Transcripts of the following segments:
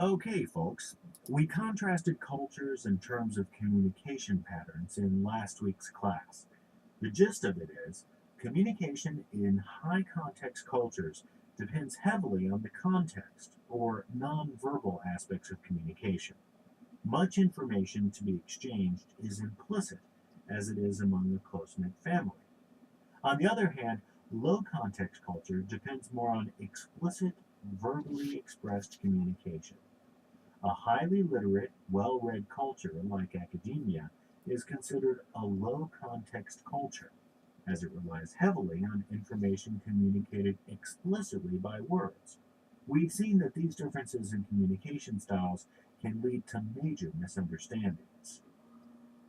Okay, folks, we contrasted cultures in terms of communication patterns in last week's class. The gist of it is communication in high context cultures depends heavily on the context or nonverbal aspects of communication. Much information to be exchanged is implicit, as it is among a close knit family. On the other hand, low context culture depends more on explicit, verbally expressed communication. A highly literate, well read culture like academia is considered a low context culture, as it relies heavily on information communicated explicitly by words. We've seen that these differences in communication styles can lead to major misunderstandings.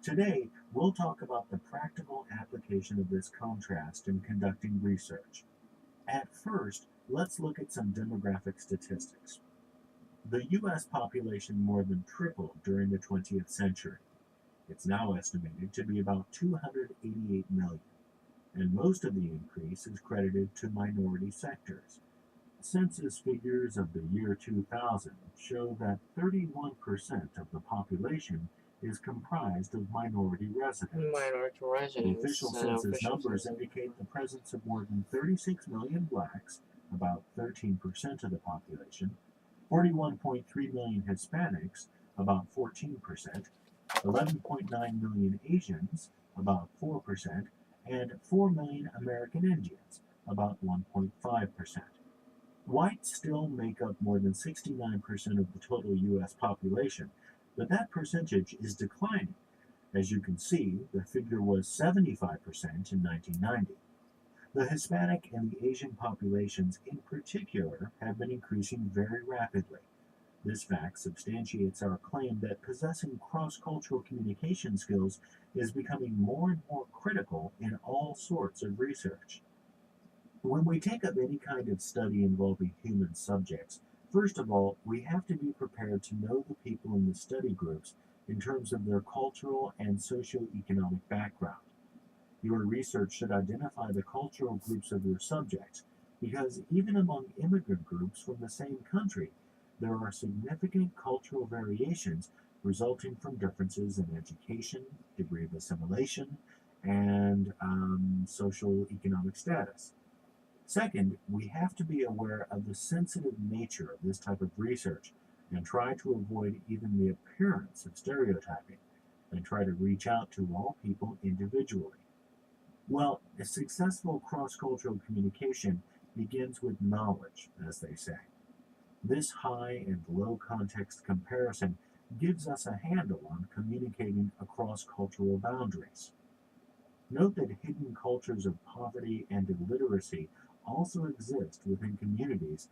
Today, we'll talk about the practical application of this contrast in conducting research. At first, let's look at some demographic statistics. The US population more than tripled during the 20th century. It's now estimated to be about 288 million, and most of the increase is credited to minority sectors. Census figures of the year 2000 show that 31% of the population is comprised of minority residents. Minority The official residents and census official numbers census. indicate the presence of more than 36 million blacks, about 13% of the population, 41.3 million Hispanics, about 14%, 11.9 million Asians, about 4%, and 4 million American Indians, about 1.5%. Whites still make up more than 69% of the total U.S. population, but that percentage is declining. As you can see, the figure was 75% in 1990. The Hispanic and the Asian populations in particular have been increasing very rapidly. This fact substantiates our claim that possessing cross cultural communication skills is becoming more and more critical in all sorts of research. When we take up any kind of study involving human subjects, first of all, we have to be prepared to know the people in the study groups in terms of their cultural and socioeconomic background. Your research should identify the cultural groups of your subjects, because even among immigrant groups from the same country, there are significant cultural variations resulting from differences in education, degree of assimilation, and social economic status. Second, we have to be aware of the sensitive nature of this type of research and try to avoid even the appearance of stereotyping and try to reach out to all people individually. Well, a successful cross cultural communication begins with knowledge, as they say. This high and low context comparison gives us a handle on communicating across cultural boundaries. Note that hidden cultures of poverty and illiteracy also exist within communities,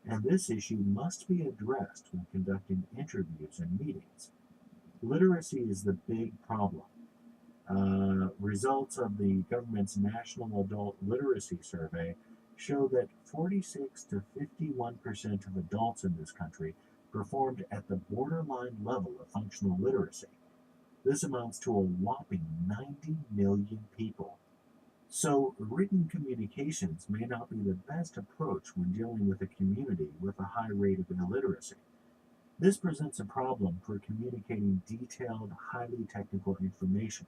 and this issue must be addressed when conducting interviews and meetings. Literacy is the big problem. Results of the government's National Adult Literacy Survey show that 46 to 51% of adults in this country performed at the borderline level of functional literacy. This amounts to a whopping 90 million people. So, written communications may not be the best approach when dealing with a community with a high rate of illiteracy. This presents a problem for communicating detailed, highly technical information.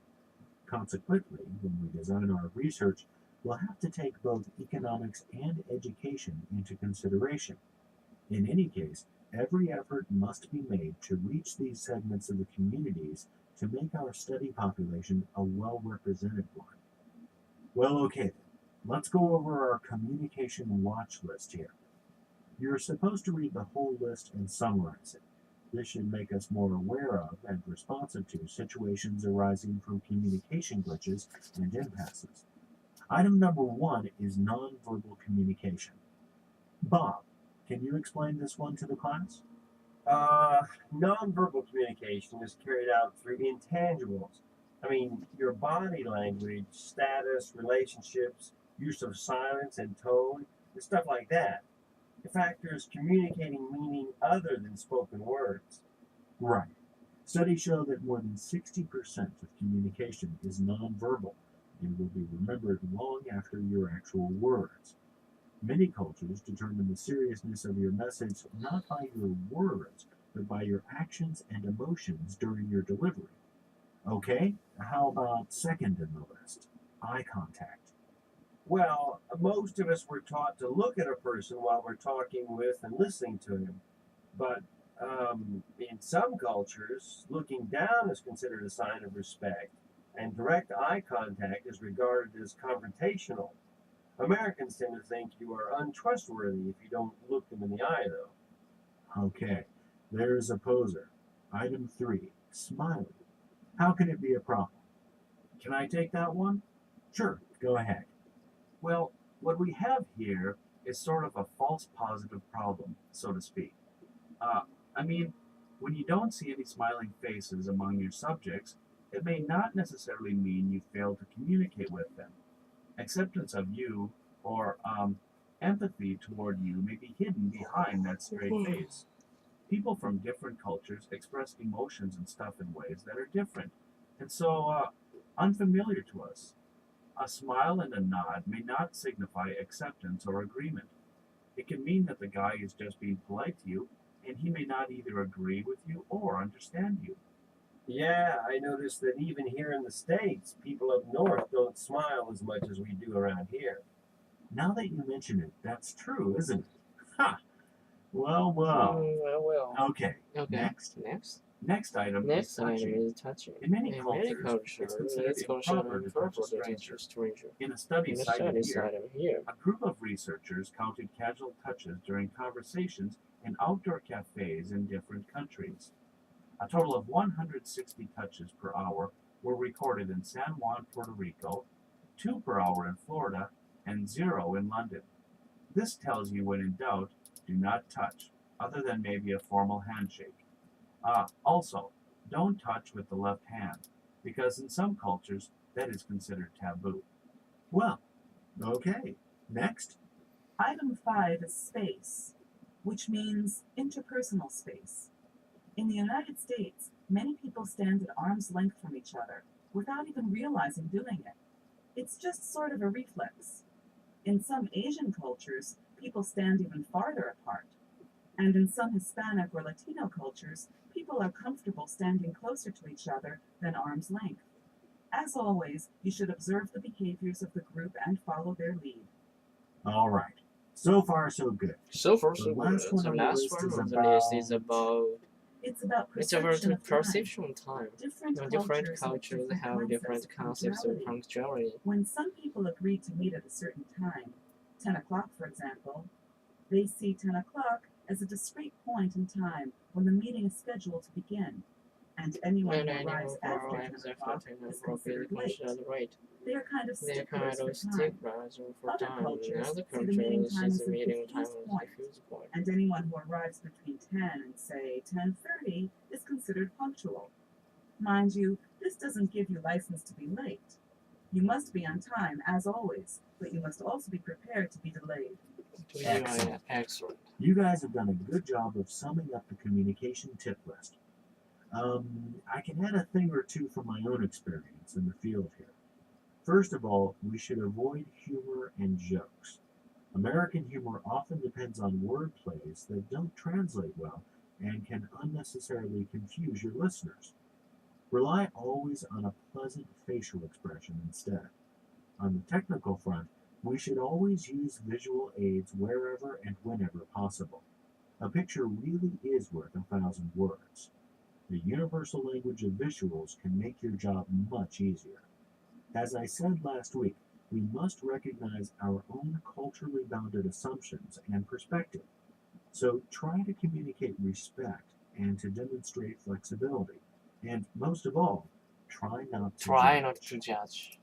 Consequently, when we design our research, we'll have to take both economics and education into consideration. In any case, every effort must be made to reach these segments of the communities to make our study population a well represented one. Well, okay then. Let's go over our communication watch list here. You're supposed to read the whole list and summarize it. This should make us more aware of and responsive to situations arising from communication glitches and impasses. Item number one is nonverbal communication. Bob, can you explain this one to the class? Uh, Nonverbal communication is carried out through intangibles. Your body language, status, relationships, use of silence and tone, and stuff like that. The factors communicating meaning other than spoken words. Right. Studies show that more than 60% of communication is nonverbal and will be remembered long after your actual words. Many cultures determine the seriousness of your message not by your words, but by your actions and emotions during your delivery. Okay, how about second in the list? Eye contact. Well, most of us were taught to look at a person while we're talking with and listening to him. But in some cultures, looking down is considered a sign of respect, and direct eye contact is regarded as confrontational. Americans tend to think you are untrustworthy if you don't look them in the eye, though. Okay, there's a poser. Item 3, smiling. How can it be a problem? Can I take that one? Sure, go ahead. Well, what we have here is sort of a false positive problem, so to speak. I mean, when you don't see any smiling faces among your subjects, it may not necessarily mean you failed to communicate with them. Acceptance of you or empathy toward you may be hidden behind that straight face. People from different cultures express emotions and stuff in ways that are different, and so unfamiliar to us. A smile and a nod may not signify acceptance or agreement. It can mean that the guy is just being polite to you, and he may not either agree with you or understand you. Yeah, I noticed that even here in the States, people up north don't smile as much as we do around here. Now that you mention it, that's true, isn't it? Ha! Well. Well. Okay, Okay. next. Next item Next is item touching. is touching. In many In cultures, many cultures, it's considered it's improper to touch a stranger. stranger. In a study In the cited study here, cited here, a group of researchers counted casual touches during conversations in outdoor cafes in different countries. A total of 160 touches per hour were recorded in San Juan, Puerto Rico, 2 per hour in Florida, and 0 in London. This tells you when in doubt, do not touch, other than maybe a formal handshake. Also, don't touch with the left hand, because in some cultures that is considered taboo. Well, okay, next. Item 5 is space, which means interpersonal space. In the United States, many people stand at arm's length from each other without even realizing doing it. It's just sort of a reflex. In some Asian cultures, people stand even farther apart. And in some Hispanic or Latino cultures, people are comfortable standing closer to each other than arm's length. As always, you should observe the behaviors of the group and follow their lead. All right. So far, so good. so far The so good. last one The on the last list one is on the list is about It's about it's about perception the of time. perception of time. Different Different cultures cultures have different concepts of punctuality. When some people agree to meet at a certain time, 10 o'clock for example, they see 10 o'clock as a discrete point in time when the meeting is scheduled to begin, and anyone And who anyone arrives who after 10 arrives o'clock after 10 is o'clock is considered late. considered late. They are kind of They're sticklers kind of for time. sticklers for Other time. cultures Other see the meeting cultures time see as the the meeting time diffuse as point, the diffuse point. and anyone who arrives between 10 and say 10:30 is considered punctual. Mind you, this doesn't give you license to be late. You must be on time as always, but you must also be prepared to be delayed. Excellent. Excellent. You guys have done a good job of summing up the communication tip list. I can add a thing or two from my own experience in the field here. First of all, we should avoid humor and jokes. American humor often depends on word plays that don't translate well and can unnecessarily confuse your listeners. Rely always on a pleasant facial expression instead. On the technical front, we should always use visual aids wherever and whenever possible. A picture really is worth 1,000 words. The universal language of visuals can make your job much easier. As I said last week, we must recognize our own culturally bounded assumptions and perspective. So try to communicate respect and to demonstrate flexibility. And most of all, try not to Try judge. not to judge.